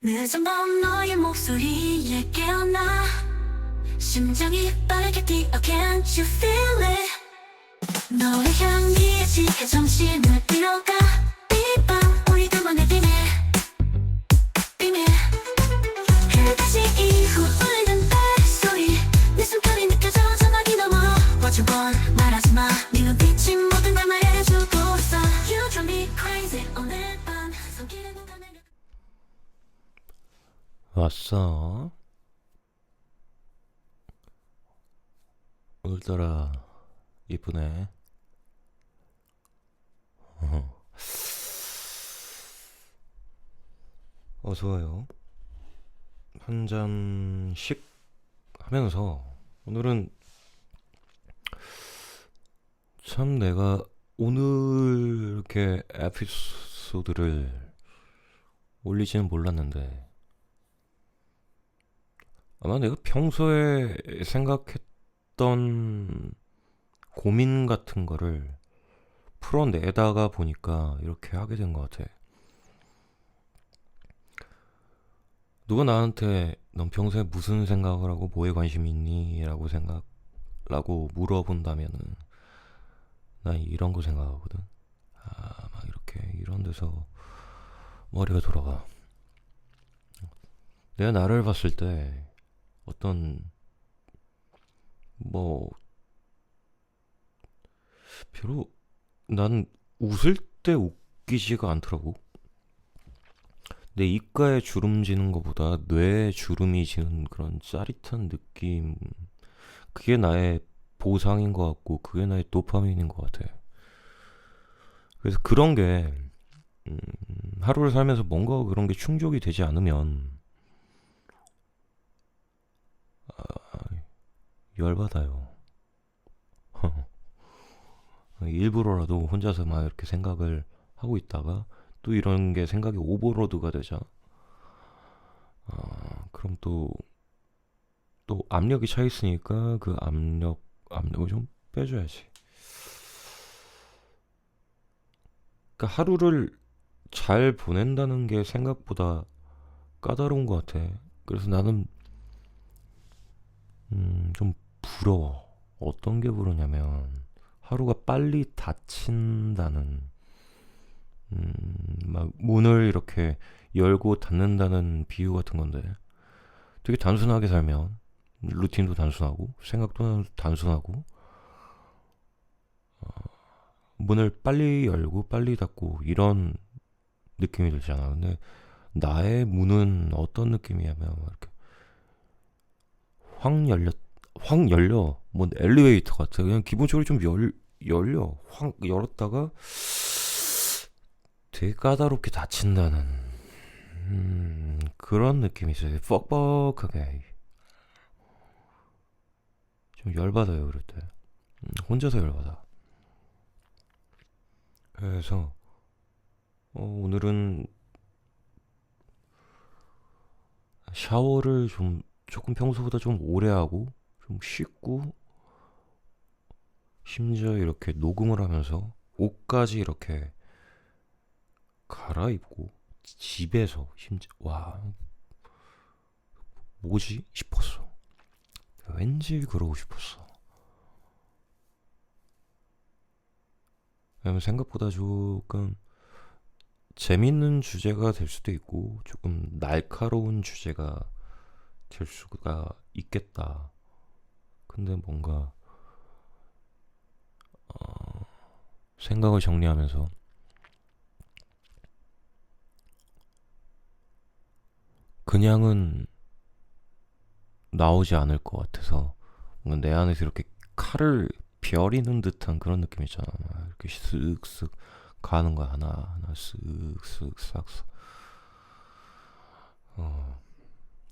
늦은 밤 너의 목소리에 깨어나 심장이 빠르게 뛰어 Can't you feel it 너의 향기에 취해 정신을 잃어가 이 밤 우리 둘만의 비밀 그 다시 이후 울리는 벨소리 내 숨결이 느껴져 전화기 넘어 What you want 말하지마 네 눈빛이 모든 걸 말해주고 있어 You drive me crazy 오늘 밤 손길에 누가 내려 왔어. 오늘따라 이쁘네. 어서와요. 한 잔씩 하면서 오늘은 참 내가 오늘 이렇게 에피소드를 올리지는 몰랐는데 아마 내가 평소에 생각했던 고민 같은 거를 풀어내다가 보니까 이렇게 하게 된 것 같아. 누가 나한테 넌 평소에 무슨 생각을 하고 뭐에 관심 있니? 라고 물어본다면은 난 이런 거 생각하거든. 막 이렇게 이런 데서 머리가 돌아가. 내가 나를 봤을 때 어떤 별로 난 웃을 때 웃기지가 않더라고. 내 입가에 주름 지는 것보다 뇌에 주름이 지는 그런 짜릿한 느낌, 그게 나의 보상인 것 같고 그게 나의 도파민인 것 같아. 그래서 그런 게 하루를 살면서 뭔가 그런 게 충족이 되지 않으면 열받아요. 일부러라도 혼자서 막 이렇게 생각을 하고 있다가 또 이런 게 생각이 오버로드가 되자. 그럼 또 압력이 차 있으니까 그 압력을 좀 빼줘야지. 그러니까 하루를 잘 보낸다는 게 생각보다 까다로운 것 같아. 그래서 나는 좀 부러워. 어떤 게 부러냐면 하루가 빨리 닫힌다는, 막 문을 이렇게 열고 닫는다는 비유 같은 건데 되게 단순하게 살면 루틴도 단순하고 생각도 단순하고 문을 빨리 열고 빨리 닫고 이런 느낌이 들잖아. 근데 나의 문은 어떤 느낌이냐면 이렇게 확 열려. 뭐 엘리베이터 같아. 그냥 기본적으로 좀 열려. 확 열었다가 되게 까다롭게 닫힌다는 그런 느낌이 있어요. 뻑뻑하게. 좀 열받아요, 그럴 때. 혼자서 열받아. 그래서 오늘은 샤워를 조금 평소보다 좀 오래 하고 좀 씻고 심지어 이렇게 녹음을 하면서 옷까지 이렇게 갈아입고 집에서 심지어 와 뭐지 싶었어. 왠지 그러고 싶었어. 왜냐면 생각보다 조금 재밌는 주제가 될 수도 있고 조금 날카로운 주제가 될 수가 있겠다. 근데 뭔가 생각을 정리하면서 그냥은 나오지 않을 것 같아서 뭔가 내 안에서 이렇게 칼을 벼리는 듯한 그런 느낌 있잖아. 이렇게 쓱쓱 가는 거야. 하나 쓱쓱 싹싹.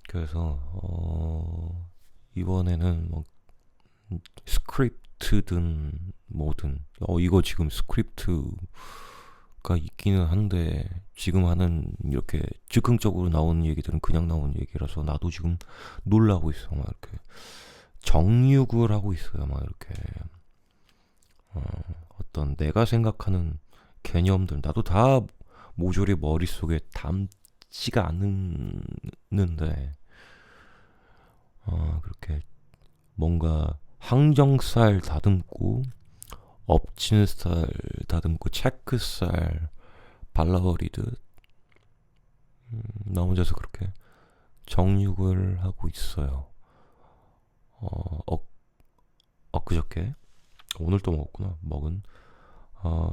그래서 이번에는 뭐 스크립트든 뭐든 이거 지금 스크립트가 있기는 한데 지금 하는 이렇게 즉흥적으로 나오는 얘기들은 그냥 나오는 얘기라서 나도 지금 놀라고 있어. 막 이렇게 정육을 하고 있어요. 막 이렇게 어떤 내가 생각하는 개념들 나도 다 모조리 머릿속에 같지가 않는데 그렇게 뭔가 항정살 다듬고 엎친살 다듬고 체크살 발라버리듯 나 혼자서 그렇게 정육을 하고 있어요. 엊그저께 오늘 또 먹었구나. 먹은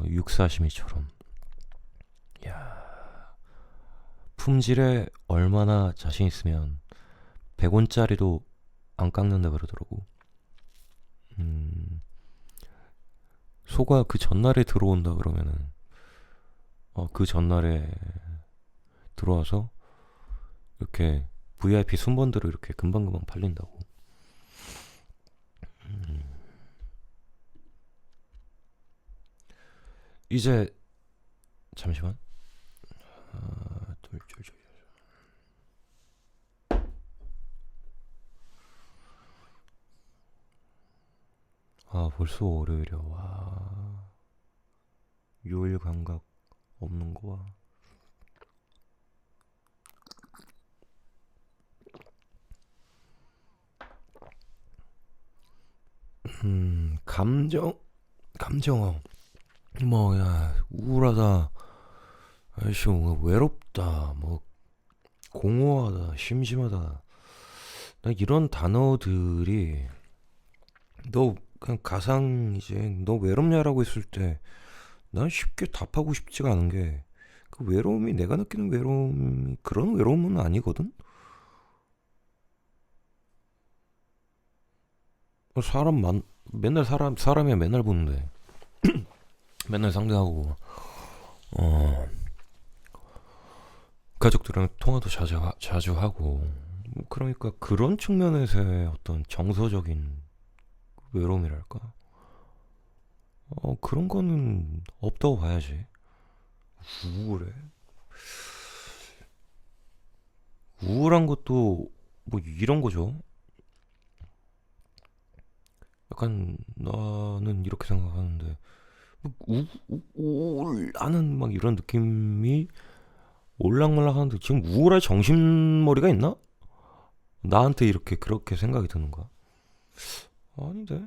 육사시미처럼. 야, 품질에 얼마나 자신 있으면 100원짜리도 안 깎는다 그러더라고. 소가 그 전날에 들어온다 그러면은 그 전날에 들어와서 이렇게 VIP 순번대로 이렇게 금방금방 팔린다고. 이제 잠시만. 벌써 월요일이야. 와, 요일 감각 없는 거야. 감정 뭐야, 우울하다, 아이씨 뭐 외롭다, 뭐 공허하다, 심심하다, 나 이런 단어들이 너 그냥 가상이지. 너 외롭냐라고 했을 때 난 쉽게 답하고 싶지가 않은 게, 그 외로움이 내가 느끼는 외로움이 그런 외로움은 아니거든. 맨날 사람이야 맨날 보는데 맨날 상대하고 가족들이랑 통화도 자주 하고, 그러니까 그런 측면에서의 어떤 정서적인 외로움이랄까, 그런 거는 없다고 봐야지. 우울해? 우울한 것도 뭐 이런 거죠. 약간 나는 이렇게 생각하는데, 우울하는 막 이런 느낌이 올락말락 하는데 지금 우울할 정신머리가 있나? 나한테 이렇게 그렇게 생각이 드는 거야. 아닌데.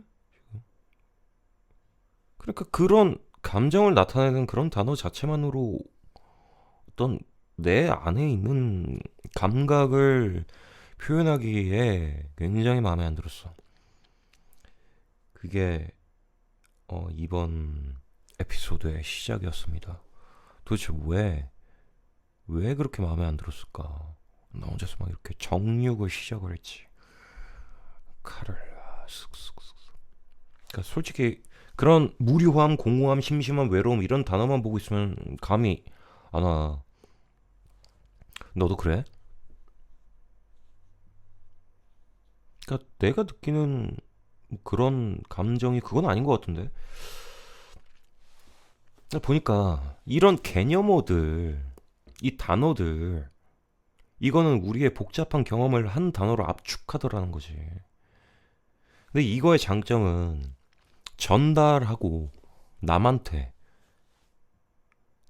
그러니까 그런 감정을 나타내는 그런 단어 자체만으로 어떤 내 안에 있는 감각을 표현하기에 굉장히 마음에 안 들었어. 그게 이번 에피소드의 시작이었습니다. 도대체 왜 그렇게 마음에 안 들었을까? 나 혼자서 막 이렇게 정육을 시작을 했지. 칼을 쓱쓱쓱. 그러니까 솔직히 그런 무료함, 공허함, 심심함, 외로움 이런 단어만 보고 있으면 감이 안 와. 너도 그래? 그러니까 내가 느끼는 그런 감정이 그건 아닌 것 같은데. 보니까 이런 개념어들, 이 단어들, 이거는 우리의 복잡한 경험을 한 단어로 압축하더라는 거지. 근데 이거의 장점은 전달하고 남한테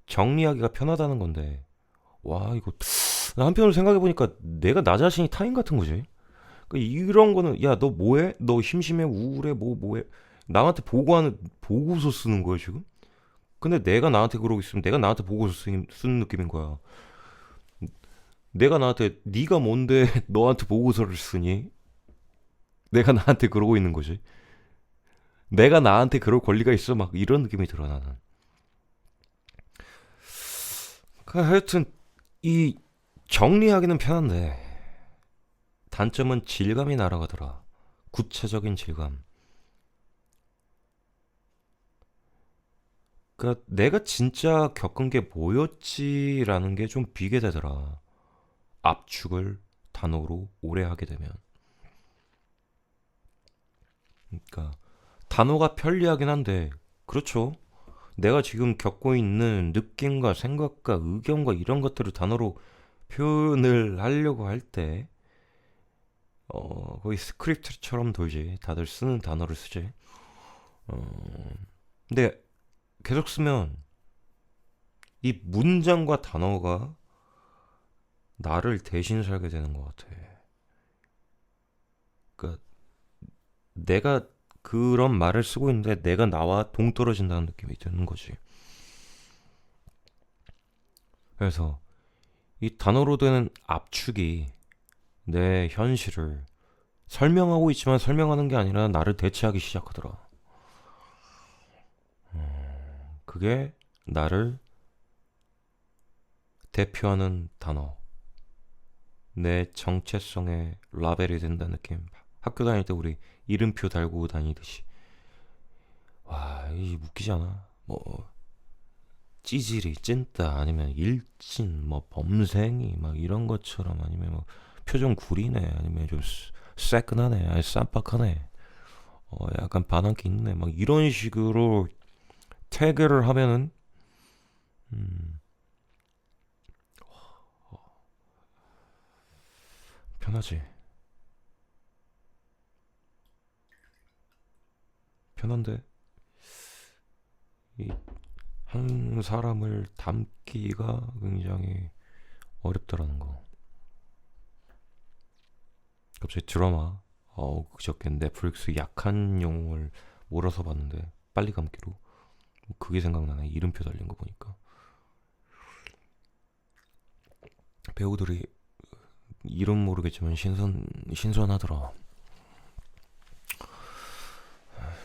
정리하기가 편하다는 건데, 와, 이거 한편으로 생각해보니까 내가 나 자신이 타인 같은 거지. 그러니까 이런 거는, 야, 너 뭐해? 너 심심해? 우울해? 뭐해? 남한테 보고하는 보고서 쓰는 거야 지금. 근데 내가 나한테 그러고 있으면 내가 나한테 보고서 쓰는 느낌인 거야. 내가 나한테 네가 뭔데 너한테 보고서를 쓰니? 내가 나한테 그러고 있는 거지. 내가 나한테 그럴 권리가 있어? 막 이런 느낌이 들어 나는. 하여튼 이 정리하기는 편한데 단점은 질감이 날아가더라. 구체적인 질감. 그러니까 내가 진짜 겪은 게 뭐였지라는 게 좀 비게 되더라. 압축을 단어로 오래 하게 되면. 그러니까 단어가 편리하긴 한데, 그렇죠. 내가 지금 겪고 있는 느낌과 생각과 의견과 이런 것들을 단어로 표현을 하려고 할 때, 거의 스크립트처럼 돌지. 다들 쓰는 단어를 쓰지. 근데 계속 쓰면 이 문장과 단어가 나를 대신 살게 되는 것 같아. 그러니까 내가 그런 말을 쓰고 있는데 내가 나와 동떨어진다는 느낌이 드는 거지. 그래서 이 단어로 되는 압축이 내 현실을 설명하고 있지만 설명하는 게 아니라 나를 대체하기 시작하더라. 그게 나를 대표하는 단어, 내 정체성의 라벨이 된다는 느낌. 학교 다닐 때 우리 이름표 달고 다니듯이. 와, 이 웃기지 않아? 뭐 찌질이, 찐따, 아니면 일진, 뭐 범생이 막 이런 것처럼, 아니면 뭐 표정 구리네, 아니면 좀 새끈하네, 아니 쌈박하네, 약간 반항기 있네, 막 이런 식으로 태그를 하면은 음, 편하지. 편한데 이 한 사람을 담기가 굉장히 어렵더라는 거. 갑자기 드라마, 그저께 넷플릭스 약한 영웅을 몰아서 봤는데 빨리 감기로 그게 생각나네. 이름표 달린 거 보니까 배우들이 이름 모르겠지만 신선하더라.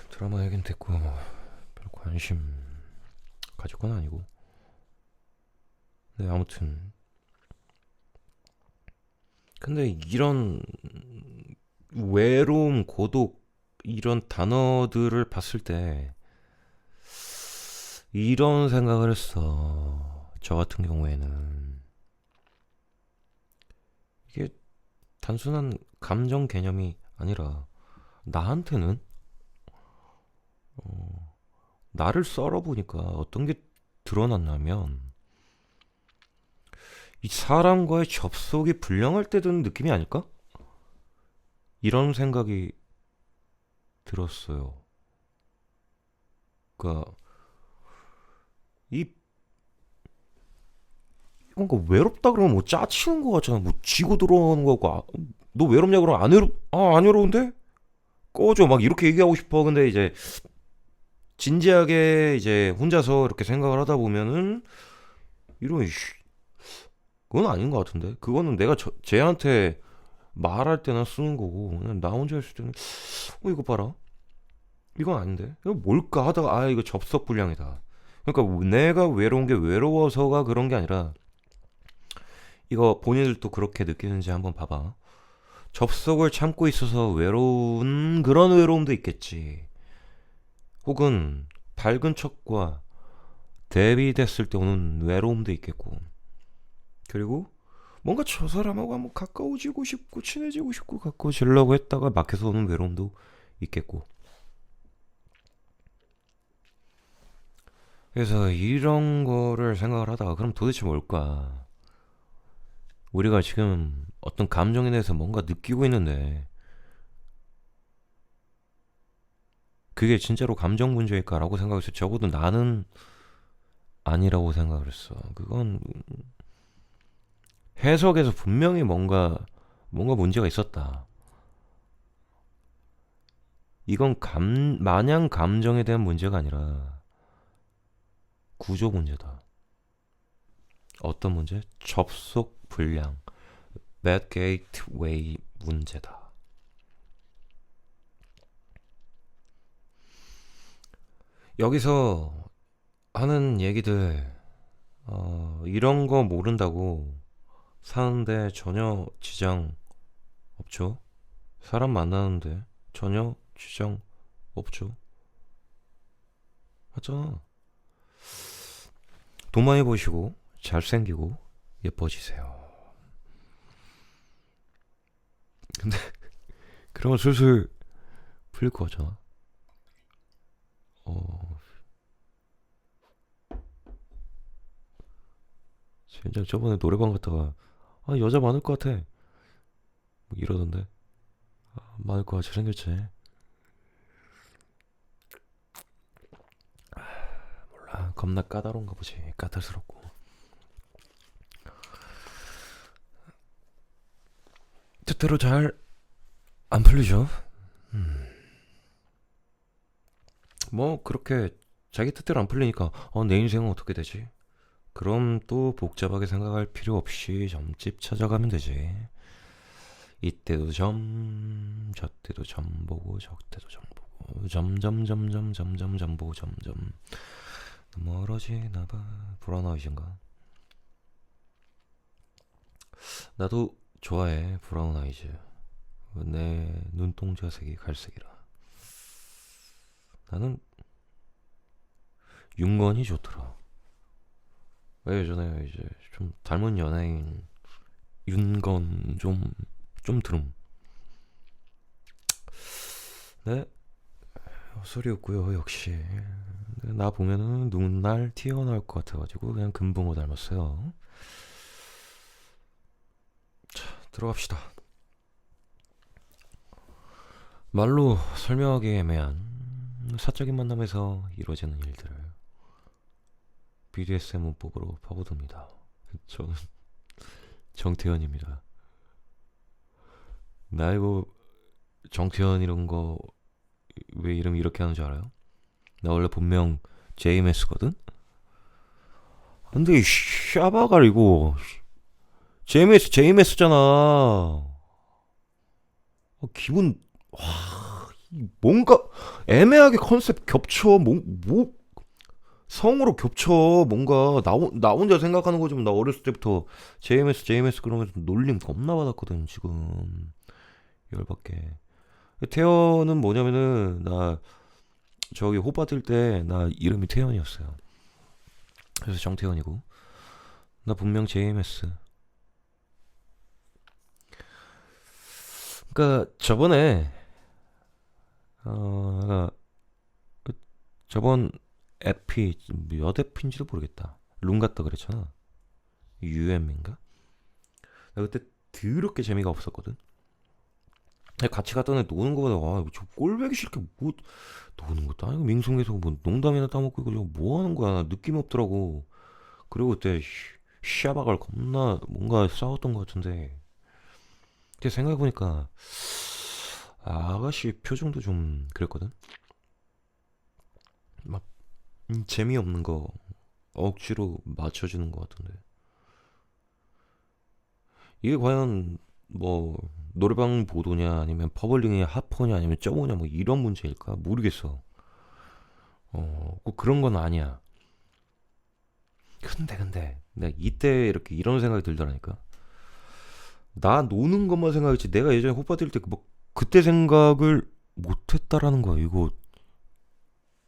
드라마 얘긴 됐고 별 관심 가질 건 아니고. 네, 아무튼 근데 이런 외로움, 고독 이런 단어들을 봤을 때 이런 생각을 했어. 저 같은 경우에는 이게 단순한 감정 개념이 아니라 나한테는 나를 썰어보니까 어떤 게 드러났냐면 이 사람과의 접속이 불량할 때 드는 느낌이 아닐까? 이런 생각이 들었어요. 그러니까 이 뭔가 외롭다 그러면 뭐 짜치는 거 같잖아. 뭐 지고 들어오는 거 같고, 너 외롭냐 그러면 안 외로운데? 꺼져 막 이렇게 얘기하고 싶어. 근데 이제 진지하게 이제 혼자서 이렇게 생각을 하다 보면은 이런 그건 아닌 것 같은데. 그거는 내가 쟤한테 말할 때나 쓰는 거고, 그냥 나 혼자 있을 때는 이거 봐라, 이건 아닌데, 이거 뭘까 하다가 이거 접속 불량이다. 그러니까 내가 외로운 게 외로워서가 그런 게 아니라 이거 본인들도 그렇게 느끼는지 한번 봐봐. 접속을 참고 있어서 외로운 그런 외로움도 있겠지. 혹은 밝은 척과 대비됐을 때 오는 외로움도 있겠고. 그리고 뭔가 저 사람하고 한번 가까워지고 싶고 친해지고 싶고 가까워지려고 했다가 막혀서 오는 외로움도 있겠고. 그래서 이런 거를 생각을 하다가 그럼 도대체 뭘까? 우리가 지금 어떤 감정에 대해서 뭔가 느끼고 있는데 그게 진짜로 감정 문제일까라고 생각했어요. 적어도 나는 아니라고 생각을 했어. 그건 해석에서 분명히 뭔가 문제가 있었다. 이건 마냥 감정에 대한 문제가 아니라 구조 문제다. 어떤 문제? 접속 불량, bad gateway 문제다. 여기서 하는 얘기들, 이런 거 모른다고 사는데 전혀 지장 없죠. 사람 만나는데 전혀 지장 없죠. 맞잖아. 돈 많이 버시고 잘생기고 예뻐지세요. 근데 그러면 슬슬 풀릴 것 같잖아. 진짜 저번에 노래방 갔다가 여자 많을 것 같아 뭐 이러던데. 많을 것 같이 생겼지. 몰라, 겁나 까다로운가 보지. 까탈스럽고. 뜻대로 잘 안 풀리죠. 뭐 그렇게 자기 뜻대로 안 풀리니까 내 인생은 어떻게 되지? 그럼 또 복잡하게 생각할 필요 없이 점집 찾아가면 되지. 이때도 점, 저때도 점 보고 저때도 점 보고 점점 보고 점점 멀어지나 봐. 브라운 아이즈인가? 나도 좋아해 브라운 아이즈. 내 눈동자 색이 갈색이라. 나는 윤건이 좋더라. 왜 예전에 이제 좀 닮은 연예인 윤건 좀 들음. 네, 헛소리였고요. 역시 나 보면은 눈날 튀어나올 것 같아가지고 그냥 금붕어 닮았어요. 자, 들어갑시다. 말로 설명하기 애매한 사적인 만남에서 이루어지는 일들을 BDSM 문법으로 파고듭니다. 저는 정태현입니다. 나 이거 정태현 이런 거 왜 이름 이렇게 하는 줄 알아요? 나 원래 본명 JMS거든? 근데 이 샤바가 이거 JMS잖아. 기분 뭔가 애매하게 컨셉 겹쳐. 성으로 겹쳐. 뭔가 나 혼자 생각하는 거지. 나 어렸을 때부터 JMS 그러면서 놀림 겁나 받았거든. 지금 열받게. 태연은 뭐냐면은 나 저기 호빠 뜰 때 나 이름이 태연이었어요. 그래서 정태연이고 나 분명 JMS. 그러니까 저번에 내가 저번 에피 몇 에피인지도 모르겠다. 룸 갔다 그랬잖아. UM인가? 나 그때 더럽게 재미가 없었거든. 같이 갔던 애 노는 거보다 저 꼴배기 싫게 뭐 노는 것도 아니고 밍숭에서 뭐 농담이나 따먹고 이거 뭐 하는 거야. 나 느낌 없더라고. 그리고 그때 샤바갈 겁나 뭔가 싸웠던 것 같은데 근데 생각해보니까 아가씨 표정도 좀 그랬거든. 막 재미없는 거 억지로 맞춰주는 것 같은데 이게 과연 뭐 노래방 보도냐 아니면 퍼블링의 하퍼냐 아니면 점오냐 뭐 이런 문제일까 모르겠어. 꼭 그런 건 아니야. 근데 내가 이때 이렇게 이런 생각이 들더라니까. 나 노는 것만 생각했지 내가 예전에 호빠 들때 뭐 그때 생각을 못했다라는 거야. 이거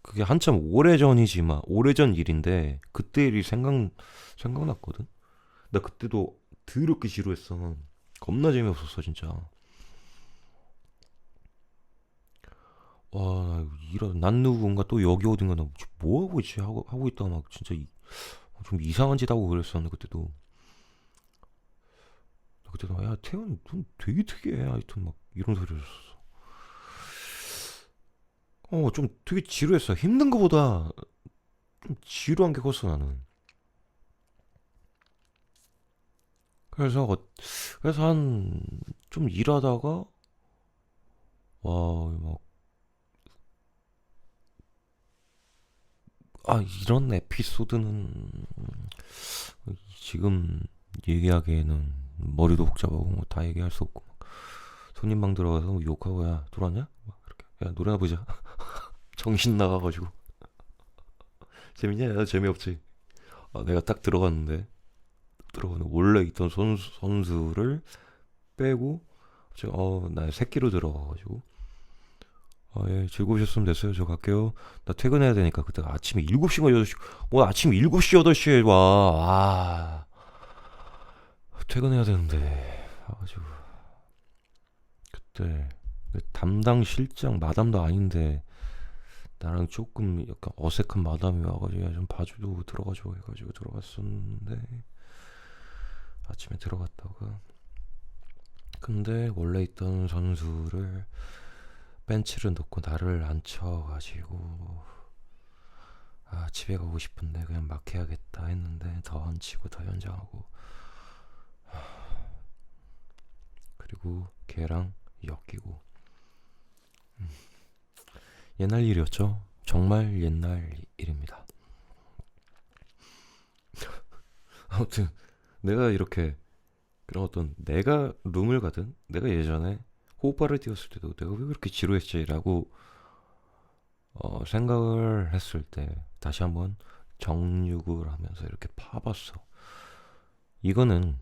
그게 한참 오래전이지만 오래전 일인데 그때 일이 생각났거든. 나 그때도 더럽게 지루했어. 겁나 재미없었어 진짜. 와, 난 누군가 또 여기 어딘가 나 뭐 하고 있지 하고 있다가 막 진짜 좀 이상한 짓 하고 그랬었는데 그때도 야 태연 넌 되게 특이해 하여튼 막 이런 소리 줬어. 좀 되게 지루했어. 힘든 거보다 좀 지루한 게 컸어 나는. 그래서 한 좀 일하다가 막 이런 에피소드는 지금 얘기하기에는 머리도 복잡하고 뭐다 얘기할 수 없고 손님방 들어가서 뭐 욕하고 야 들어왔냐? 막 이렇게 야 노래나 보자. 정신 나가가지고 재밌냐? 야, 재미없지. 내가 딱 들어갔는데 원래 있던 선수를 빼고 제가 나 새끼로 들어가가지고 예, 즐거우셨으면 됐어요. 저 갈게요. 나 퇴근해야 되니까 그때가 아침에 7시인가 8시 아침 7시 8시에 와. 퇴근해야 되는데 아주 그때 담당 실장 마담도 아닌데 나랑 조금 약간 어색한 마담이 와가지고 야, 좀 봐주고 들어가줘 해가지고 들어갔었는데 아침에 들어갔다가 근데 원래 있던 선수를 벤치를 놓고 나를 앉혀가지고 집에 가고 싶은데 그냥 막 해야겠다 했는데 더 앉히고 더 연장하고 그리고 걔랑 엮이고. 옛날 일이었죠. 정말 옛날 일입니다. 아무튼 내가 이렇게 그런 어떤 내가 룸을 가든 내가 예전에 호흡바를 띄웠을 때도 내가 왜 그렇게 지루했지라고 생각을 했을 때 다시 한번 정육을 하면서 이렇게 파봤어. 이거는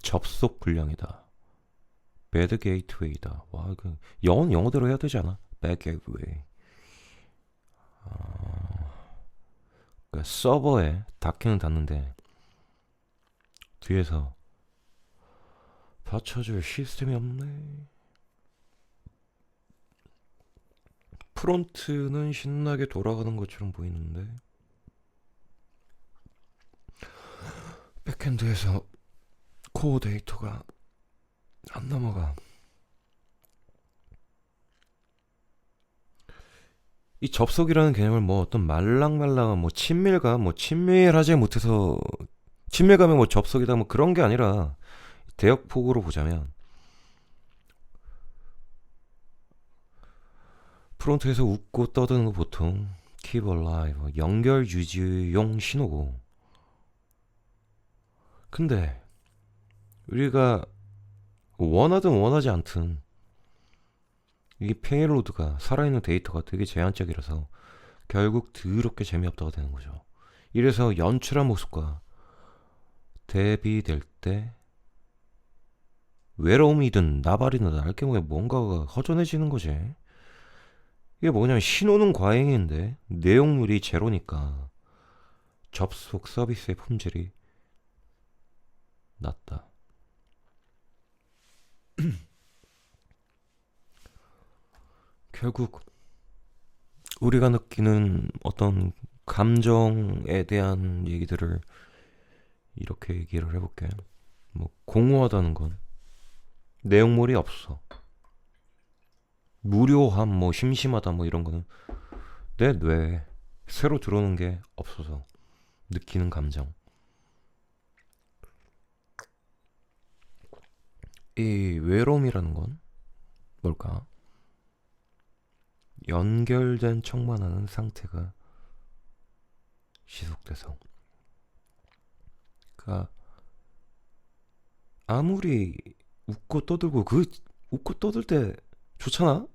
접속 불량이다. 배드 게이트웨이다. 와, 그 영어는 영어대로 해야 되지 않아? 배드 게이트웨이. 그 서버에 닿기는 닿는데 뒤에서 받쳐줄 시스템이 없네. 프론트는 신나게 돌아가는 것처럼 보이는데 백엔드에서 코어 데이터가 안 넘어가. 이 접속이라는 개념을 뭐 어떤 말랑말랑한 뭐 친밀감, 뭐 친밀하지 못해서 친밀감이 뭐 접속이다 뭐 그런 게 아니라 대역폭으로 보자면 프론트에서 웃고 떠드는 거 보통 keep alive 연결 유지용 신호고, 근데 우리가 원하든 원하지 않든 이 페이로드가 살아있는 데이터가 되게 제한적이라서 결국 더럽게 재미없다가 되는 거죠. 이래서 연출한 모습과 대비될 때 외로움이든 나발이든 날개모에 뭔가가 허전해지는 거지. 이게 뭐냐면 신호는 과잉인데 내용물이 제로니까 접속 서비스의 품질이 낮다. 결국 우리가 느끼는 어떤 감정에 대한 얘기들을 이렇게 얘기를 해볼게. 뭐 공허하다는 건 내용물이 없어. 무료함, 뭐 심심하다, 뭐 이런 거는 내 뇌에 새로 들어오는 게 없어서 느끼는 감정. 이 외로움이라는 건 뭘까? 연결된 척만 하는 상태가 지속돼서, 그러니까 아무리 웃고 떠들고 그 웃고 떠들 때 좋잖아.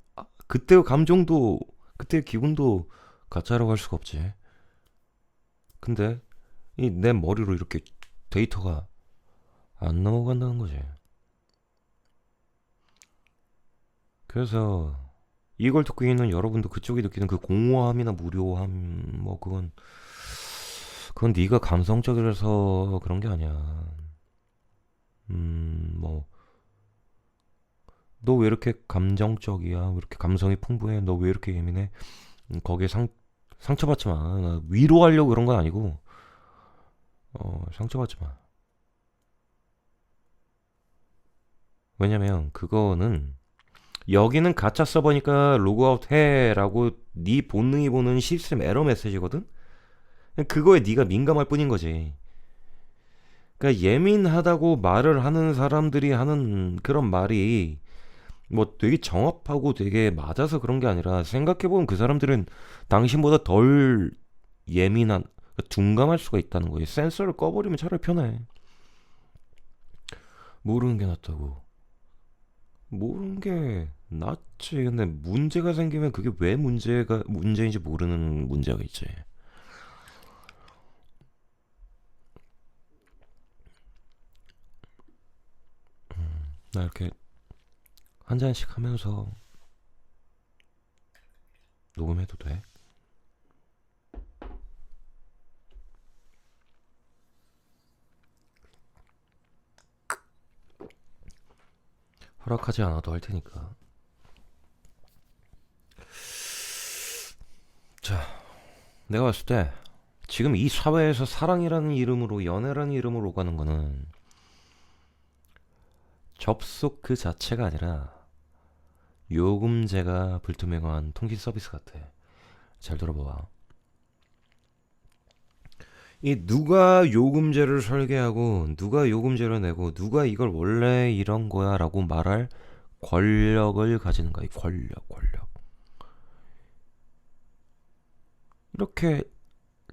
그때의 감정도 그때의 기분도 가짜라고 할 수가 없지. 근데 이 내 머리로 이렇게 데이터가 안 넘어간다는 거지. 그래서 이걸 듣고 있는 여러분도 그쪽이 느끼는 그 공허함이나 무료함, 뭐 그건 네가 감성적이라서 그런 게 아니야. 뭐 너 왜 이렇게 감정적이야? 왜 이렇게 감성이 풍부해? 너 왜 이렇게 예민해? 거기에 상처받지 마. 나 위로하려고 그런 건 아니고, 상처받지 마. 왜냐면 그거는 여기는 가짜 서버니까 로그아웃 해라고 네 본능이 보는 시스템 에러 메시지거든. 그거에 네가 민감할 뿐인 거지. 그러니까 예민하다고 말을 하는 사람들이 하는 그런 말이 뭐 되게 정확하고 되게 맞아서 그런 게 아니라, 생각해보면 그 사람들은 당신보다 덜 예민한, 그러니까 둔감할 수가 있다는 거예요. 센서를 꺼버리면 차라리 편해. 모르는 게 낫다고. 모르는 게 낫지. 근데 문제가 생기면 그게 왜 문제인지 모르는 문제가 있지. 나 이렇게 한 잔씩 하면서 녹음해도 돼? 허락하지 않아도 할 테니까. 자, 내가 봤을 때 지금 이 사회에서 사랑이라는 이름으로, 연애라는 이름으로 오가는 거는 접속 그 자체가 아니라 요금제가 불투명한 통신 서비스 같아. 잘 들어봐. 이 누가 요금제를 설계하고 누가 요금제를 내고 누가 이걸 원래 이런 거야라고 말할 권력을 가지는 거야. 이 권력. 이렇게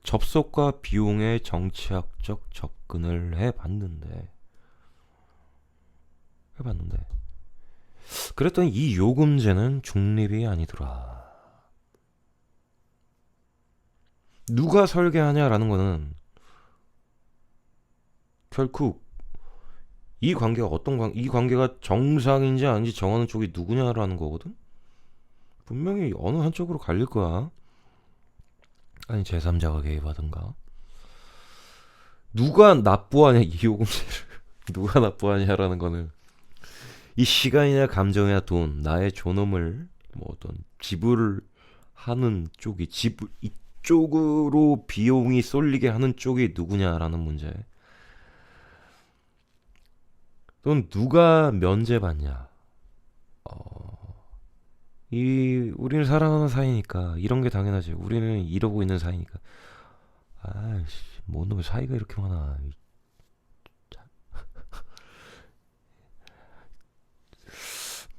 접속과 비용의 정치학적 접근을 해봤는데 그랬더니 이 요금제는 중립이 아니더라. 누가 설계하냐라는 거는 결국 이 관계가 정상인지 아닌지 정하는 쪽이 누구냐라는 거거든. 분명히 어느 한쪽으로 갈릴 거야. 아니 제3자가 개입하든가. 누가 납부하냐 이 요금제를 누가 납부하냐라는 거는 이 시간이나 감정이나 돈, 나의 존엄을 뭐 어떤 지불을 하는 쪽이 이쪽으로 비용이 쏠리게 하는 쪽이 누구냐라는 문제. 넌 누가 면제받냐? 우리는 사랑하는 사이니까 이런 게 당연하지. 우리는 이러고 있는 사이니까. 아이씨, 뭔 놈의 사이가 이렇게 많아.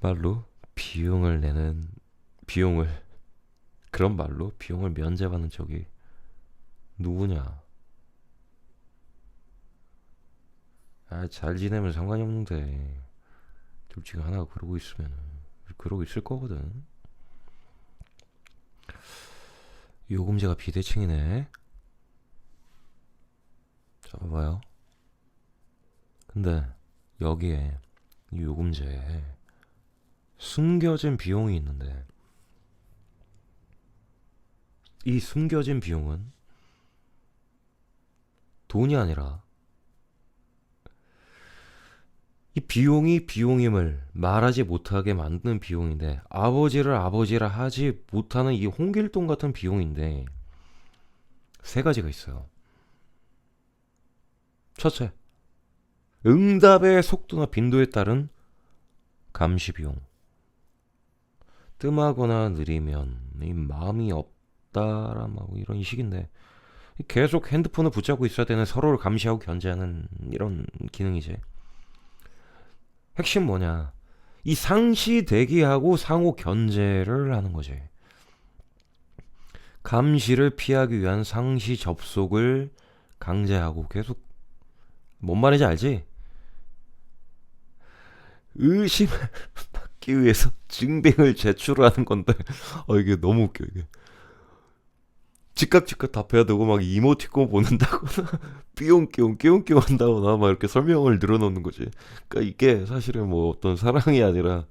말로 비용을 그런 말로 비용을 면제받는 쪽이 누구냐? 잘 지내면 상관이 없는데 둘 중에 하나가 그러고 있을 거거든. 요금제가 비대칭이네. 잡아봐요. 근데 여기에 이 요금제에 숨겨진 비용이 있는데 이 숨겨진 비용은 돈이 아니라 이 비용이 비용임을 말하지 못하게 만드는 비용인데 아버지를 아버지라 하지 못하는 이 홍길동 같은 비용인데 세 가지가 있어요. 첫째, 응답의 속도나 빈도에 따른 감시 비용. 뜸하거나 느리면 이 마음이 없다라 뭐 이런 식인데 계속 핸드폰을 붙잡고 있어야 되는 서로를 감시하고 견제하는 이런 기능이지. 핵심 뭐냐? 이 상시 대기하고 상호 견제를 하는 거지. 감시를 피하기 위한 상시 접속을 강제하고 계속 뭔 말인지 알지? 의심을 받기 위해서 증빙을 제출하는 건데 이게 너무 웃겨 이게. 즉각 답해야 되고 막 이모티콘 보낸다거나 삐용끼용 한다거나 막 이렇게 설명을 늘어놓는 거지. 그러니까 이게 사실은 뭐 어떤 사랑이 아니라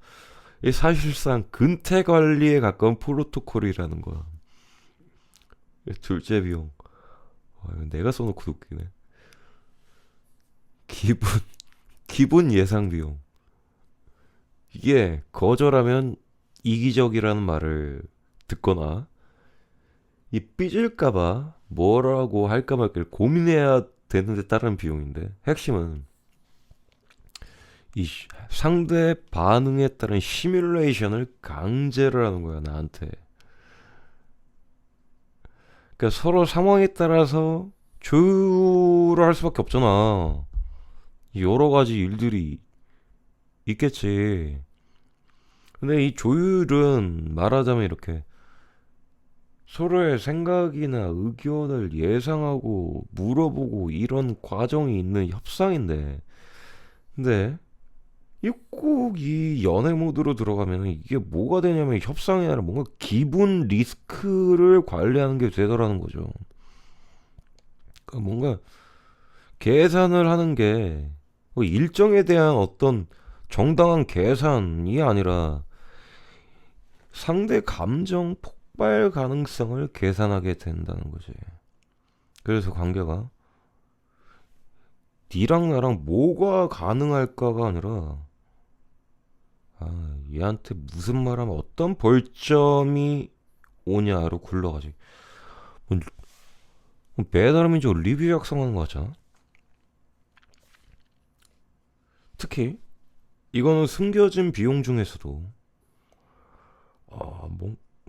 사실상 근태 관리에 가까운 프로토콜이라는 거야. 둘째 비용. 이거 내가 써놓고 웃기네. 기본 예상 비용. 이게 거절하면 이기적이라는 말을 듣거나 이 삐질까봐 뭐라고 할까 말까를 고민해야 되는데 따르는 비용인데 핵심은 이 상대 반응에 따른 시뮬레이션을 강제를 하는 거야 나한테. 그러니까 서로 상황에 따라서 조율을 할 수밖에 없잖아. 여러 가지 일들이 있겠지. 근데 이 조율은 말하자면 이렇게 서로의 생각이나 의견을 예상하고 물어보고 이런 과정이 있는 협상인데 근데 꼭 이 연애 모드로 들어가면 이게 뭐가 되냐면 협상이 아니라 뭔가 기분 리스크를 관리하는 게 되더라는 거죠. 그러니까 뭔가 계산을 하는 게 일정에 대한 어떤 정당한 계산이 아니라 상대 감정 폭발 가능성을 계산하게 된다는 거지. 그래서 관계가 니랑 나랑 뭐가 가능할까가 아니라 얘한테 무슨 말하면 어떤 벌점이 오냐로 굴러가지. 배달민족 리뷰 작성하는 거 같잖아. 특히 이거는 숨겨진 비용 중에서도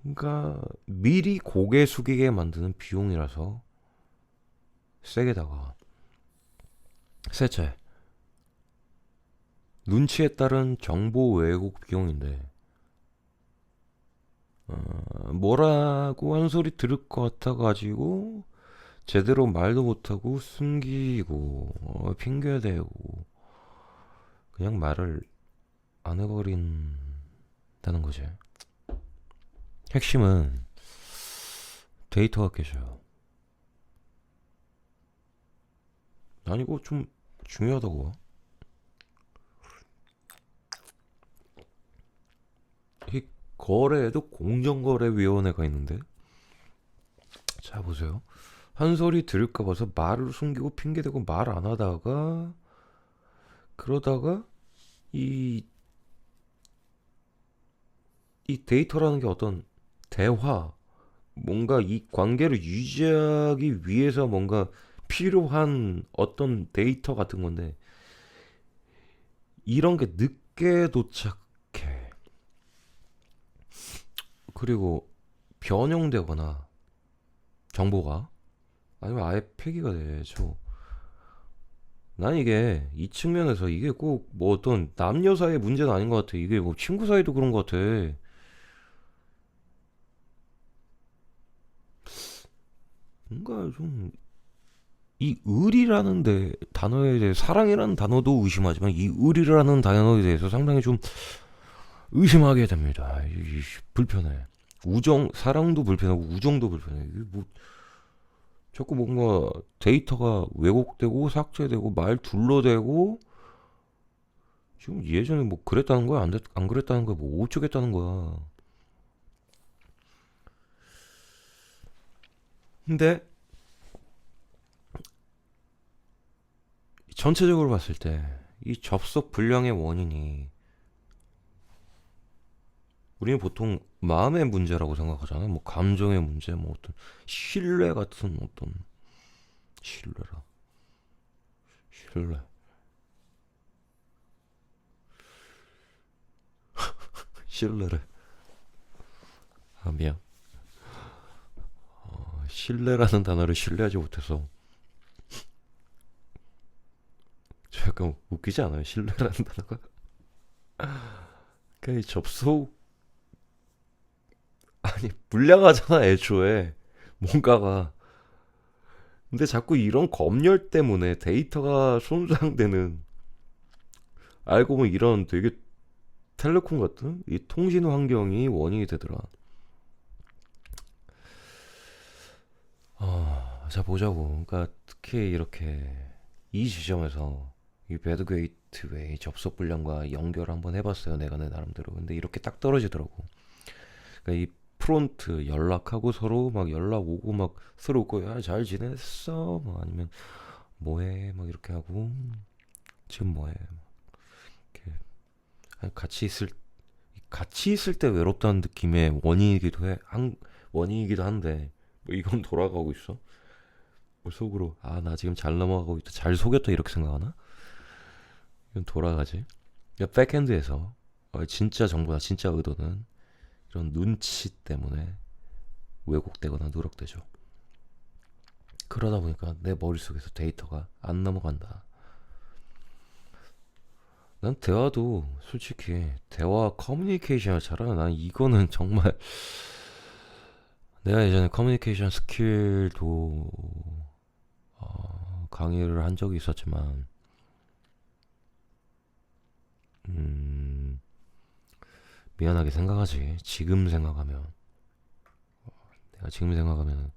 뭔가 미리 고개 숙이게 만드는 비용이라서 세게다가. 셋째, 눈치에 따른 정보 왜곡 비용인데, 뭐라고 한 소리 들을 것 같아가지고 제대로 말도 못하고 숨기고 핑계대고 그냥 말을 안 해버린다는 거지. 핵심은 데이터가 깨져요. 난 이거 좀 중요하다고 봐. 이 거래에도 공정거래위원회가 있는데, 자 보세요. 한 소리 들을까 봐서 말을 숨기고 핑계대고 말 안 하다가 그러다가 이, 이 데이터라는 게 어떤 대화, 뭔가 이 관계를 유지하기 위해서 뭔가 필요한 어떤 데이터 같은 건데, 이런 게 늦게 도착해. 그리고 변형되거나 정보가 아니면 아예 폐기가 되죠. 난 이게 이 측면에서 이게 꼭 뭐 어떤 남녀 사이의 문제는 아닌 것 같아. 이게 뭐 친구 사이도 그런 것 같아. 뭔가 좀 이 을이라는 단어에 대해 사랑이라는 단어도 의심하지만 이 을이라는 단어에 대해서 상당히 좀 의심하게 됩니다. 불편해. 사랑도 불편하고 우정도 불편해. 이게 뭐 자꾸 뭔가 데이터가 왜곡되고 삭제되고 말 둘러대고 지금 예전에 뭐 그랬다는 거야? 안 그랬다는 거야? 뭐 어쩌겠다는 거야? 근데 전체적으로 봤을 때 이 접속 불량의 원인이 우리는 보통 마음의 문제라고 생각하잖아요. 뭐 감정의 문제, 뭐 어떤 신뢰 같은 어떤 신뢰라 신뢰 신뢰를 미안. 신뢰라는 단어를 신뢰하지 못해서 저 약간 웃기지 않아요? 신뢰라는 단어가. 그러니까 이 접속 아니 불량하잖아 애초에 뭔가가. 근데 자꾸 이런 검열 때문에 데이터가 손상되는, 알고 보면 이런 되게 텔레콤 같은 이 통신 환경이 원인이 되더라. 자 보자고. 그러니까 특히 이렇게 이 지점에서 이 배드 게이트웨이 접속 불량과 연결을 한번 해봤어요. 내가 내 나름대로. 근데 이렇게 딱 떨어지더라고. 그러니까 이 프론트 연락하고 서로 막 연락 오고 막 서로 웃고 야 잘 지냈어? 뭐 아니면 뭐해? 막 이렇게 하고 지금 뭐해? 이렇게 같이 있을 때 외롭다는 느낌의 원인이기도 한데 뭐 이건 돌아가고 있어? 뭐 속으로 나 지금 잘 넘어가고 있다, 잘 속였다 이렇게 생각하나? 이건 돌아가지. 그러니까 백엔드에서 진짜 정보나 진짜 의도는 이런 눈치 때문에 왜곡되거나 누락되죠. 그러다 보니까 내 머릿속에서 데이터가 안 넘어간다. 난 대화도 솔직히 대화 커뮤니케이션을 잘하는, 난 이거는 정말 내가 예전에 커뮤니케이션 스킬도 강의를 한 적이 있었지만 미안하게 생각하지. 내가 지금 생각하면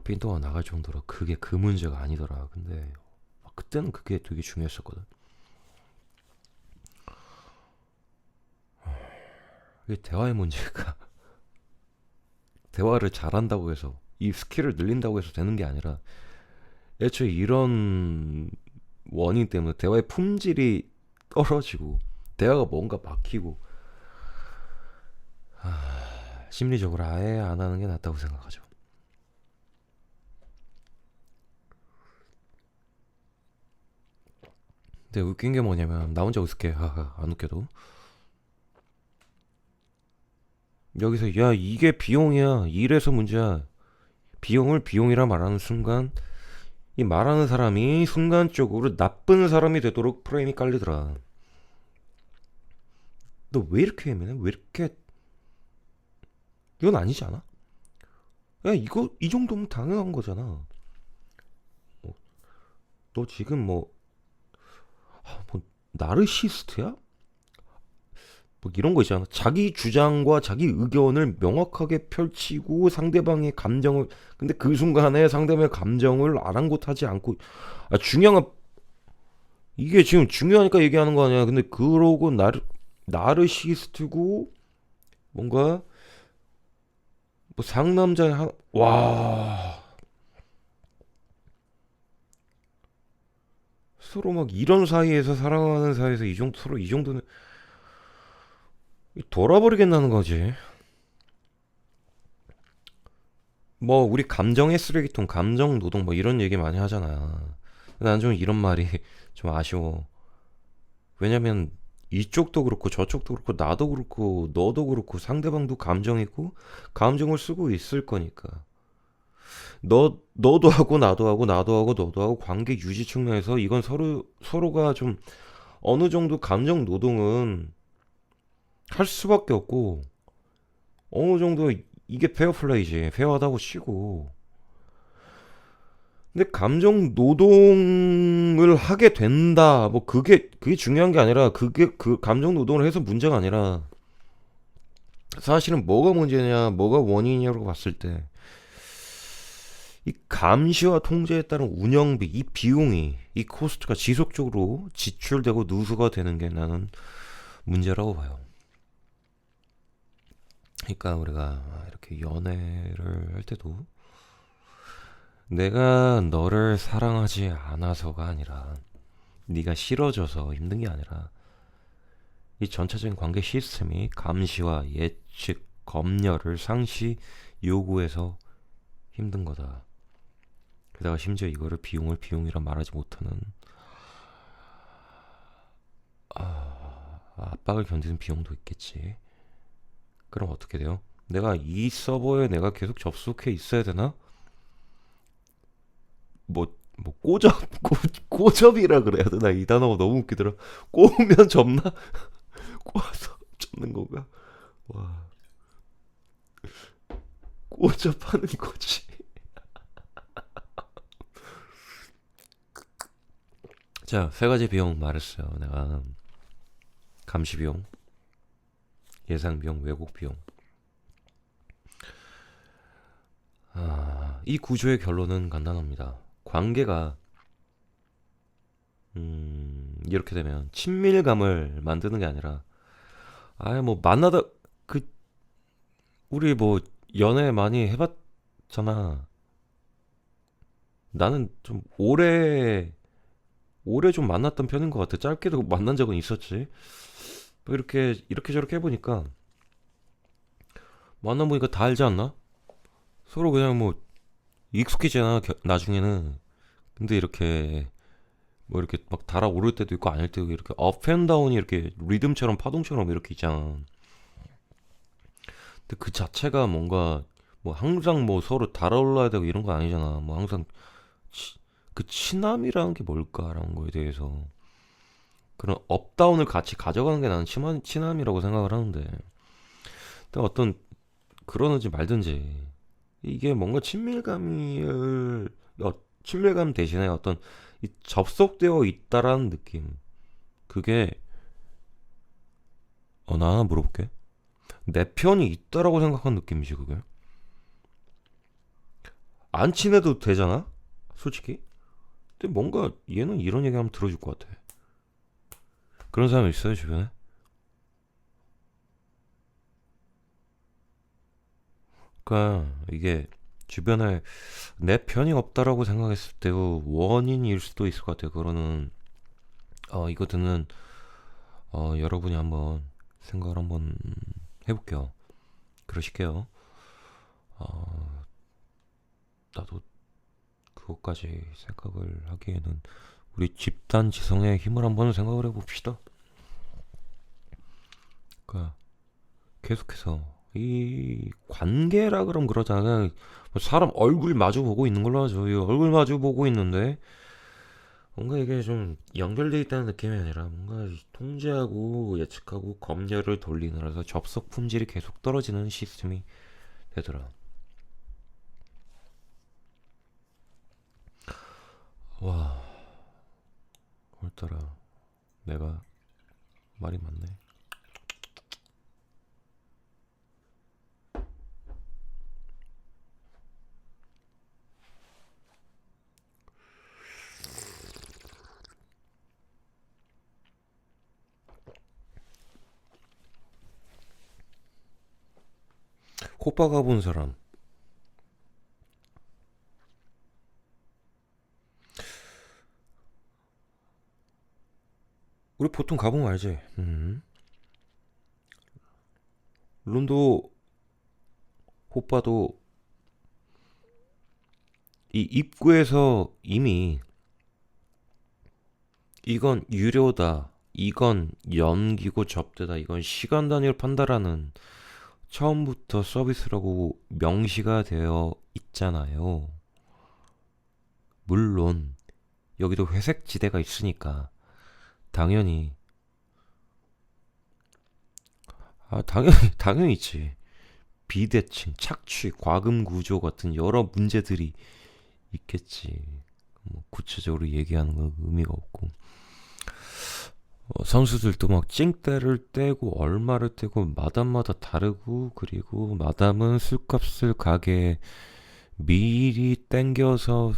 핀도가 나갈 정도로 그게 그 문제가 아니더라. 근데 그때는 그게 되게 중요했었거든. 이게 대화의 문제가 대화를 잘한다고 해서 이 스킬을 늘린다고 해서 되는 게 아니라 애초에 이런 원인 때문에 대화의 품질이 떨어지고 대화가 뭔가 막히고 심리적으로 아예 안 하는 게 낫다고 생각하죠. 근데 웃긴 게 뭐냐면 나 혼자 웃을게. 안 웃겨도 여기서 야 이게 비용이야, 이래서 문제야, 비용을 비용이라 말하는 순간 이 말하는 사람이 순간적으로 나쁜 사람이 되도록 프레임이 깔리더라. 너 왜 이렇게 예민해? 왜 이렇게 이건 아니지 않아? 야 이거 이 정도면 당연한 거잖아. 너 지금 뭐 나르시스트야? 뭐 이런 거 있잖아. 자기 주장과 자기 의견을 명확하게 펼치고 상대방의 감정을 근데 그 순간에 상대방의 감정을 아랑곳하지 않고 중요한 건 이게 지금 중요하니까 얘기하는 거 아니야. 근데 그러고 나르시스트고 뭔가 뭐 상남자의 와 서로 막 이런 사이에서 사랑하는 사이에서 이 정도 서로 이 정도는 돌아버리겠다는 거지. 뭐 우리 감정의 쓰레기통, 감정 노동 뭐 이런 얘기 많이 하잖아. 난 좀 이런 말이 좀 아쉬워. 왜냐면 이쪽도 그렇고 저쪽도 그렇고 나도 그렇고 너도 그렇고 상대방도 감정이고 감정을 쓰고 있을 거니까. 너도 하고 나도 하고 나도 하고 너도 하고 관계 유지 측면에서 이건 서로가 좀 어느 정도 감정 노동은 할 수밖에 없고 어느 정도 이게 페어 플레이지. 페어하다고 치고. 근데 감정 노동을 하게 된다. 뭐 그게 중요한 게 아니라 그 감정 노동을 해서 문제가 아니라 사실은 뭐가 문제냐, 뭐가 원인이냐고 봤을 때 이 감시와 통제에 따른 운영비, 이 비용이 이 코스트가 지속적으로 지출되고 누수가 되는 게 나는 문제라고 봐요. 그러니까 우리가 이렇게 연애를 할 때도 내가 너를 사랑하지 않아서가 아니라 네가 싫어져서 힘든 게 아니라 이 전체적인 관계 시스템이 감시와 예측, 검열을 상시 요구해서 힘든 거다. 게다가 심지어 이거를 비용을 비용이라 말하지 못하는 압박을 견디는 비용도 있겠지. 그럼 어떻게 돼요? 내가 이 서버에 내가 계속 접속해 있어야 되나? 꼬접이라 그래야 되나? 이 단어가 너무 웃기더라. 꼬우면 접나? 꼬아서 접는 건가? 와, 꼬접하는 거지. 자, 세 가지 비용 말했어요. 내가 감시 비용, 예상 비용, 왜곡 비용. 이 구조의 결론은 간단합니다. 관계가 이렇게 되면 친밀감을 만드는 게 아니라 뭐 만나다 그 우리 뭐 연애 많이 해봤잖아. 나는 좀 오래 좀 만났던 편인 것 같아. 짧게도 만난 적은 있었지. 뭐 이렇게 저렇게 해보니까 만나보니까 다 알지 않나? 서로 그냥 뭐 익숙해지잖아. 나중에는. 근데 이렇게 뭐 이렇게 막 달아오를 때도 있고 아닐 때도 이렇게 업앤다운이 이렇게 리듬처럼 파동처럼 이렇게 있잖아. 근데 그 자체가 뭔가 뭐 항상 뭐 서로 달아올라야 되고 이런 거 아니잖아. 뭐 항상 그 친함이라는 게 뭘까라는 거에 대해서 그런 업다운을 같이 가져가는 게 나는 친함이라고 생각을 하는데, 근데 어떤 그러는지 말든지 이게 뭔가 친밀감 대신에 어떤 이 접속되어 있다라는 느낌, 그게 나 하나 물어볼게. 내 편이 있다라고 생각하는 느낌이지 그게. 안 친해도 되잖아 솔직히. 근데 뭔가 얘는 이런 얘기하면 들어줄 것 같아. 그런 사람 있어요 주변에? 그러니까 이게 주변에 내 편이 없다라고 생각했을 때 원인일 수도 있을 것 같아요. 그거는 이거 듣는 여러분이 한번 생각을 한번 해볼게요. 그러실게요. 나도 그것까지 생각을 하기에는 우리 집단 지성의 힘을 한번 생각을 해봅시다. 그러니까 계속해서 이 관계라 그럼 그러잖아. 그냥 뭐 사람 얼굴 마주 보고 있는 걸로 하죠. 이 얼굴 마주 보고 있는데 뭔가 이게 좀 연결돼 있다는 느낌이 아니라 뭔가 통제하고 예측하고 검열을 돌리느라서 접속 품질이 계속 떨어지는 시스템이 되더라. 와, 오늘따라 내가 말이 많네. 호빠 가본 사람. 우리 보통 가보면 알지. 룬도 호빠도 이 입구에서 이미 이건 유료다, 이건 연기고 접대다, 이건 시간 단위로 판다라는 처음부터 서비스라고 명시가 되어 있잖아요. 물론 여기도 회색 지대가 있으니까 당연히 당연히 있지. 비대칭, 착취, 과금 구조 같은 여러 문제들이 있겠지. 뭐 구체적으로 얘기하는 건 의미가 없고 선수들도 막 찡대를 떼고 얼마를 떼고 마담마다 다르고 그리고 마담은 술값을 가게에 미리 땡겨서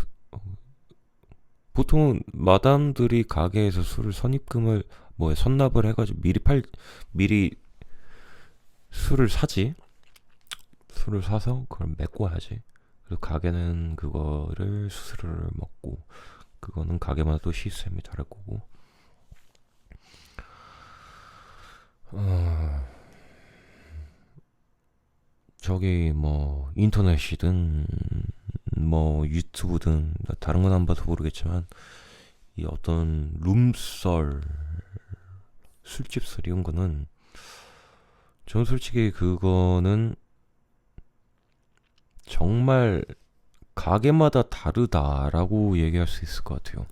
보통은 마담들이 가게에서 술을 선입금을 뭐 선납을 해가지고 미리 술을 사지. 술을 사서 그걸 메꿔야지. 그래서 가게는 그거를 수수료를 먹고 그거는 가게마다 또 시스템이 다를 거고. 저기 뭐 인터넷이든 뭐 유튜브든 다른 건 안 봐서 모르겠지만 이 어떤 룸썰, 술집설 이런 거는 저는 솔직히 그거는 정말 가게마다 다르다라고 얘기할 수 있을 것 같아요.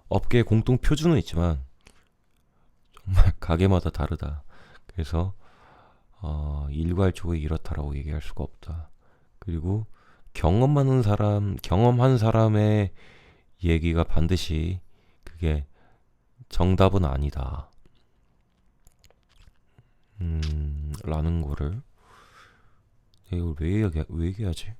업계 공통 표준은 있지만 정말 가게마다 다르다. 그래서 일괄적으로 이렇다라고 얘기할 수가 없다. 그리고 경험한 사람의 얘기가 반드시 그게 정답은 아니다. 라는 거를 이걸 왜 얘기하지?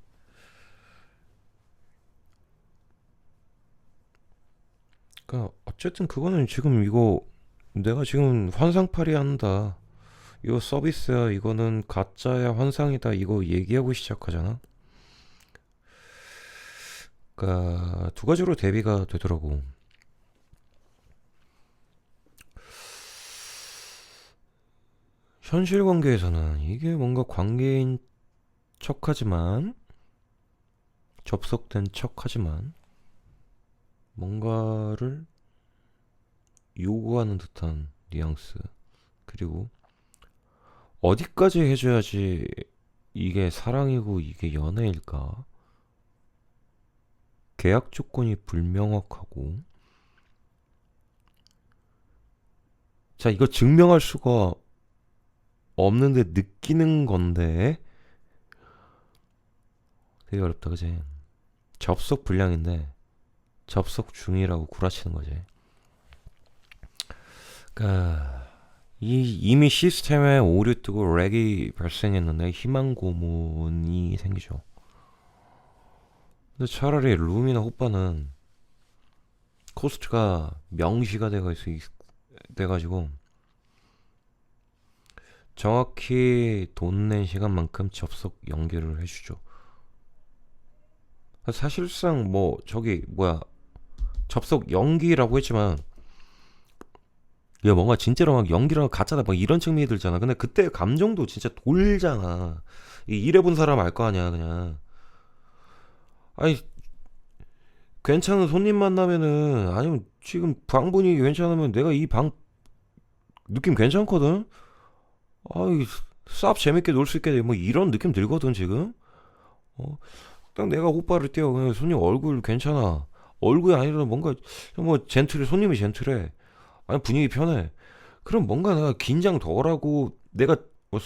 그러니까 어쨌든 그거는 지금 이거 내가 지금 환상팔이 한다. 이거 서비스야. 이거는 가짜야. 환상이다. 이거 얘기하고 시작하잖아. 그러니까 두 가지로 대비가 되더라고. 현실 관계에서는 이게 뭔가 관계인 척하지만 접속된 척하지만 뭔가를 요구하는 듯한 뉘앙스. 그리고 어디까지 해줘야지 이게 사랑이고 이게 연애일까? 계약 조건이 불명확하고 자 이거 증명할 수가 없는데 느끼는 건데 되게 어렵다 그지? 접속 불량인데 접속 중이라고 구라치는 거지. 그러니까 이미 시스템에 오류 뜨고 렉이 발생했는데 희망 고문이 생기죠. 근데 차라리 룸이나 호빠는 코스트가 명시가 돼가지고 정확히 돈 낸 시간만큼 접속 연결을 해주죠. 사실상 뭐 저기 뭐야 접속 연기라고 했지만 야 뭔가 진짜로 막 연기랑 가짜다 막 이런 측면이 들잖아. 근데 그때 감정도 진짜 돌잖아. 일해본 사람 알 거 아니야 그냥. 아니 괜찮은 손님 만나면은 아니면 지금 방 분위기 괜찮으면 내가 이 방 느낌 괜찮거든. 아이 쌉 재밌게 놀 수 있게 돼. 뭐 이런 느낌 들거든 지금. 어, 딱 내가 호빠를 떼어. 그냥 손님 얼굴 괜찮아. 얼굴이 아니라 뭔가 뭐 젠틀해. 손님이 젠틀해. 아니 분위기 편해. 그럼 뭔가 내가 긴장 덜하고 내가 뭐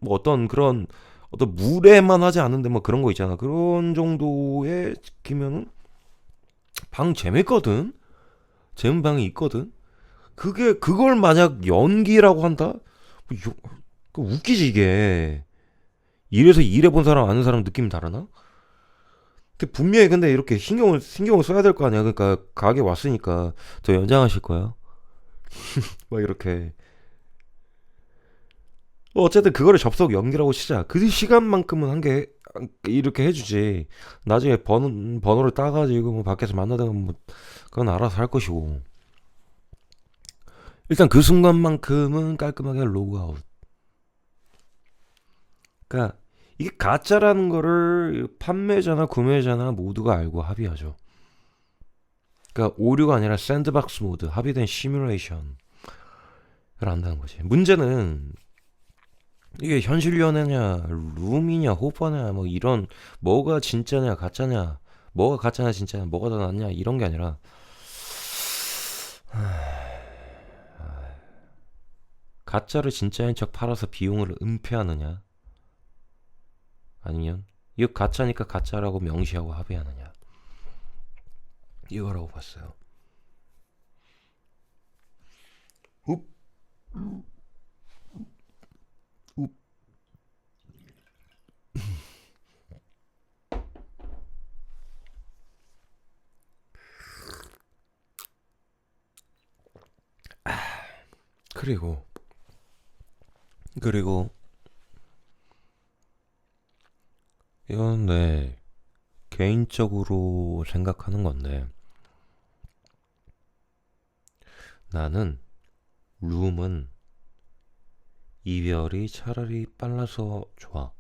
어떤 그런 어떤 무례만 하지 않은데 뭐 그런 거 있잖아. 그런 정도의 기면은 방 재밌거든. 재밌는 방이 있거든. 그걸 만약 연기라고 한다? 뭐 웃기지 이게. 이래서 일해본 사람 아는 사람 느낌이 다르나? 근데 분명히 근데 이렇게 신경을 써야 될 거 아니야. 그러니까 가게 왔으니까 저 연장하실 거야. 막 이렇게. 어쨌든 그거를 접속 연기라고 치자. 그 시간만큼은 한 게 이렇게 해주지. 나중에 번호를 따가지고 뭐 밖에서 만나다가 뭐 그건 알아서 할 것이고. 일단 그 순간만큼은 깔끔하게 로그아웃. 그러니까 이게 가짜라는 거를 판매자나 구매자나 모두가 알고 합의하죠. 그러니까 오류가 아니라 샌드박스 모드, 합의된 시뮬레이션을 한다는 거지. 문제는 이게 현실 연애냐, 룸이냐, 호퍼냐, 뭐 이런 뭐가 진짜냐, 가짜냐, 뭐가 가짜냐, 진짜냐, 뭐가 더 낫냐 이런 게 아니라 가짜를 진짜인 척 팔아서 비용을 은폐하느냐, 아니면 이거 가짜니까 가짜라고 명시하고 합의하느냐 이거라고 봤어요. 웁. 웁. 그리고 그리고 이건 내 개인적으로 생각하는 건데 나는 룸은 이별이 차라리 빨라서 좋아.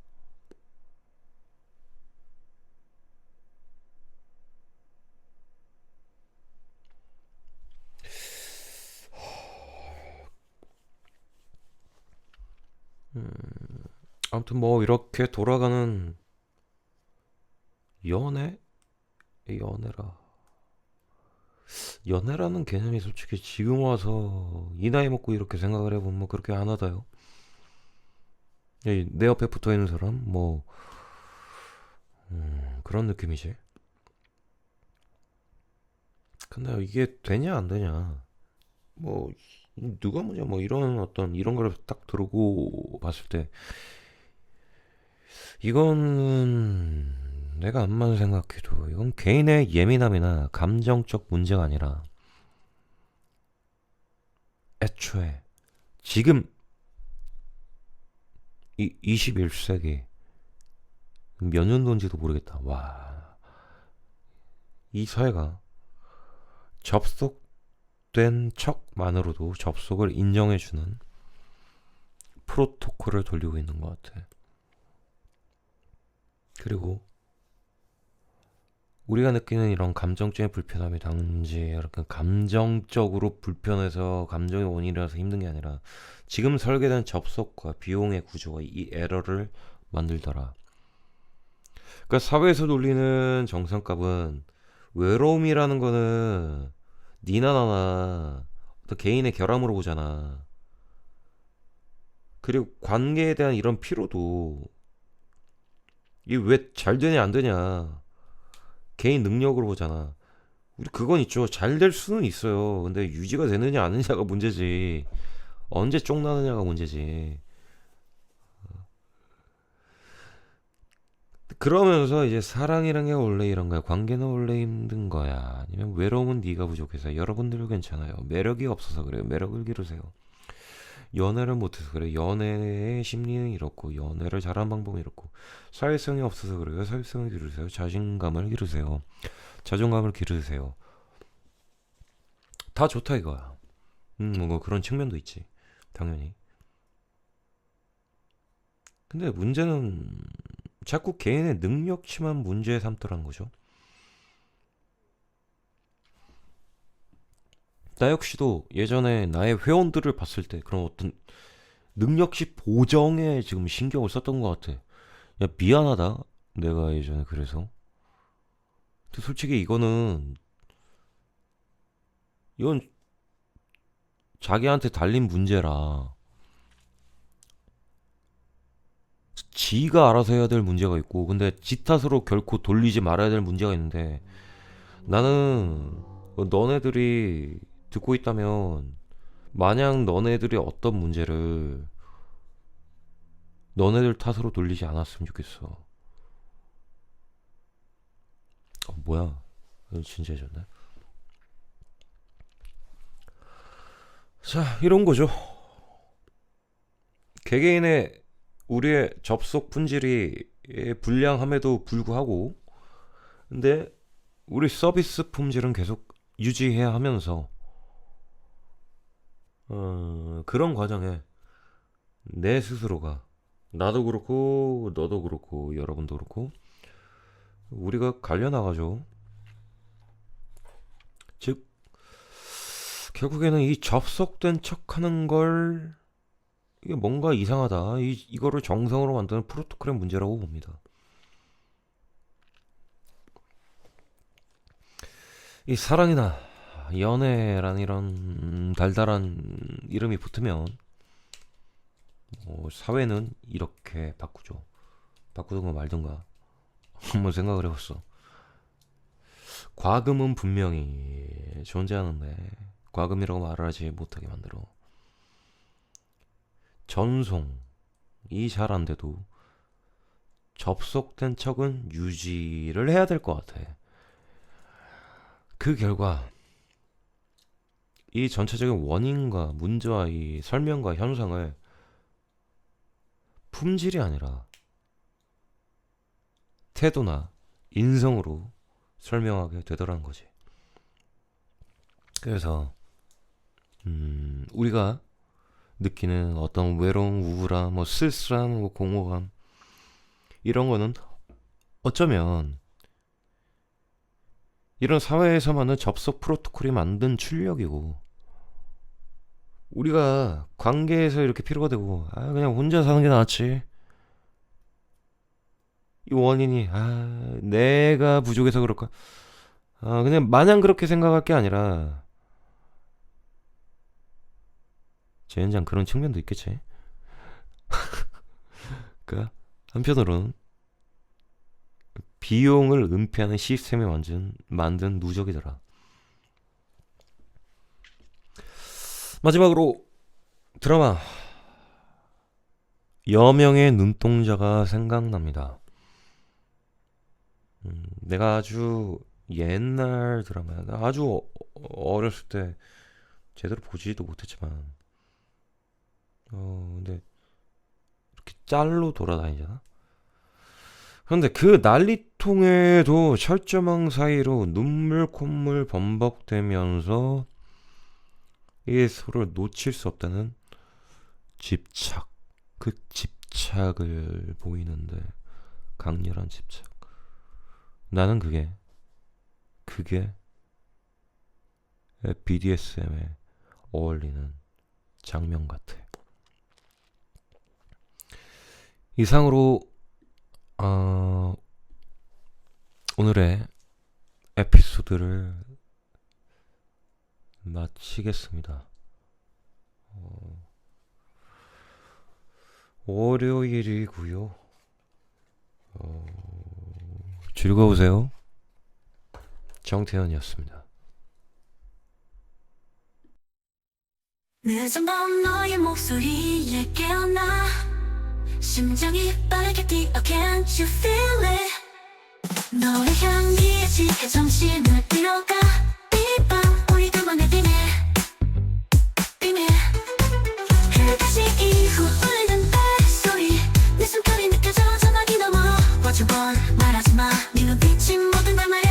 음, 아무튼 뭐 이렇게 돌아가는 연애? 연애라. 연애라는 개념이 솔직히 지금 와서 이 나이 먹고 이렇게 생각을 해보면 뭐 그렇게 안 하다요. 내 옆에 붙어 있는 사람 뭐 그런 느낌이지. 근데 이게 되냐 안 되냐 뭐 누가 뭐냐 뭐 이런 어떤 이런 걸 딱 들고 봤을 때 이건 내가 암만 생각해도 이건 개인의 예민함이나 감정적 문제가 아니라 애초에 지금 이 21세기 몇 년도인지도 모르겠다. 와, 이 사회가 접속된 척만으로도 접속을 인정해주는 프로토콜을 돌리고 있는 것 같아. 그리고 우리가 느끼는 이런 감정적인 불편함이 단지 이렇게 감정적으로 불편해서 감정의 원인이라서 힘든 게 아니라 지금 설계된 접속과 비용의 구조가 이 에러를 만들더라. 그러니까 사회에서 놀리는 정상값은 외로움이라는 거는 니나 나나 어떤 개인의 결함으로 보잖아. 그리고 관계에 대한 이런 피로도 이게 왜 잘 되냐 안 되냐 개인 능력으로 보잖아. 우리 그건 있죠. 잘 될 수는 있어요. 근데 유지가 되느냐 안 되느냐가 문제지. 언제 쫑나느냐가 문제지. 그러면서 이제 사랑이란 게 원래 이런 거야. 관계는 원래 힘든 거야. 아니면 외로움은 네가 부족해서. 여러분들 괜찮아요. 매력이 없어서 그래요. 매력을 기르세요. 연애를 못해서 그래. 연애의 심리는 이렇고 연애를 잘하는 방법은 이렇고 사회성이 없어서 그래요. 사회성을 기르세요. 자신감을 기르세요. 자존감을 기르세요. 다 좋다 이거야. 뭐 그런 측면도 있지. 당연히. 근데 문제는 자꾸 개인의 능력치만 문제 삼더라는 거죠. 나 역시도 예전에 나의 회원들을 봤을 때 그런 어떤 능력치 보정에 지금 신경을 썼던 것 같아. 야, 미안하다. 내가 예전에 그래서. 근데 솔직히 이건 자기한테 달린 문제라. 지가 알아서 해야 될 문제가 있고, 근데 지 탓으로 결코 돌리지 말아야 될 문제가 있는데, 나는 너네들이 듣고 있다면, 마냥 너네들이 어떤 문제를 너네들 탓으로 돌리지 않았으면 좋겠어. 뭐야? 이거 진짜 해줬네. 자, 이런 거죠. 개개인의 우리의 접속 품질이 불량함에도 불구하고, 근데 우리 서비스 품질은 계속 유지해야 하면서, 그런 과정에 내 스스로가, 나도 그렇고 너도 그렇고 여러분도 그렇고 우리가 갈려나가죠. 즉 결국에는 이 접속된 척하는 걸, 이게 뭔가 이상하다, 이거를 정성으로 만드는 프로토콜의 문제라고 봅니다. 이 사랑이나 연애란 이런 달달한 이름이 붙으면 사회는 이렇게 바꾸죠. 바꾸든가 말든가 한번 생각을 해봤어. 과금은 분명히 존재하는데 과금이라고 말을 하지 못하게 만들어. 전송이 잘 안 돼도 접속된 척은 유지를 해야 될 것 같아. 그 결과 이 전체적인 원인과 문제와 이 설명과 현상을 품질이 아니라 태도나 인성으로 설명하게 되더라는 거지. 그래서 우리가 느끼는 어떤 외로움, 우울함, 뭐 쓸쓸함, 뭐 공허감, 이런 거는 어쩌면 이런 사회에서만은 접속 프로토콜이 만든 출력이고, 우리가 관계에서 이렇게 피로가 되고 그냥 혼자 사는 게 낫지, 이 원인이 내가 부족해서 그럴까, 그냥 마냥 그렇게 생각할 게 아니라 젠장 그런 측면도 있겠지. 그러니까 한편으로는 비용을 은폐하는 시스템이 만든 누적이더라. 마지막으로 드라마 여명의 눈동자가 생각납니다. 내가 아주 옛날 드라마야. 나 아주 어렸을 때 제대로 보지도 못했지만, 근데 이렇게 짤로 돌아다니잖아. 그런데 그 난리통에도 철조망 사이로 눈물 콧물 범벅되면서 이게 서로 놓칠 수 없다는 집착, 그 집착을 보이는데, 강렬한 집착. 나는 그게 BDSM에 어울리는 장면 같아. 이상으로 오늘의 에피소드를 마치겠습니다. 월요일이고요. 즐거우세요. 정태현이었습니다. 늦은 밤 너의 목소리에 깨어나 심장이 빠르게 뛰어 Can't you feel it 너의 향기에 취해 정신을 잃어가 이 밤 우리 둘만의 비밀 그다지 이후 울리는 벨소리 내 숨결이 느껴져 전화기 넘어 What you want 말하지마 네 눈빛이 모든 걸 말해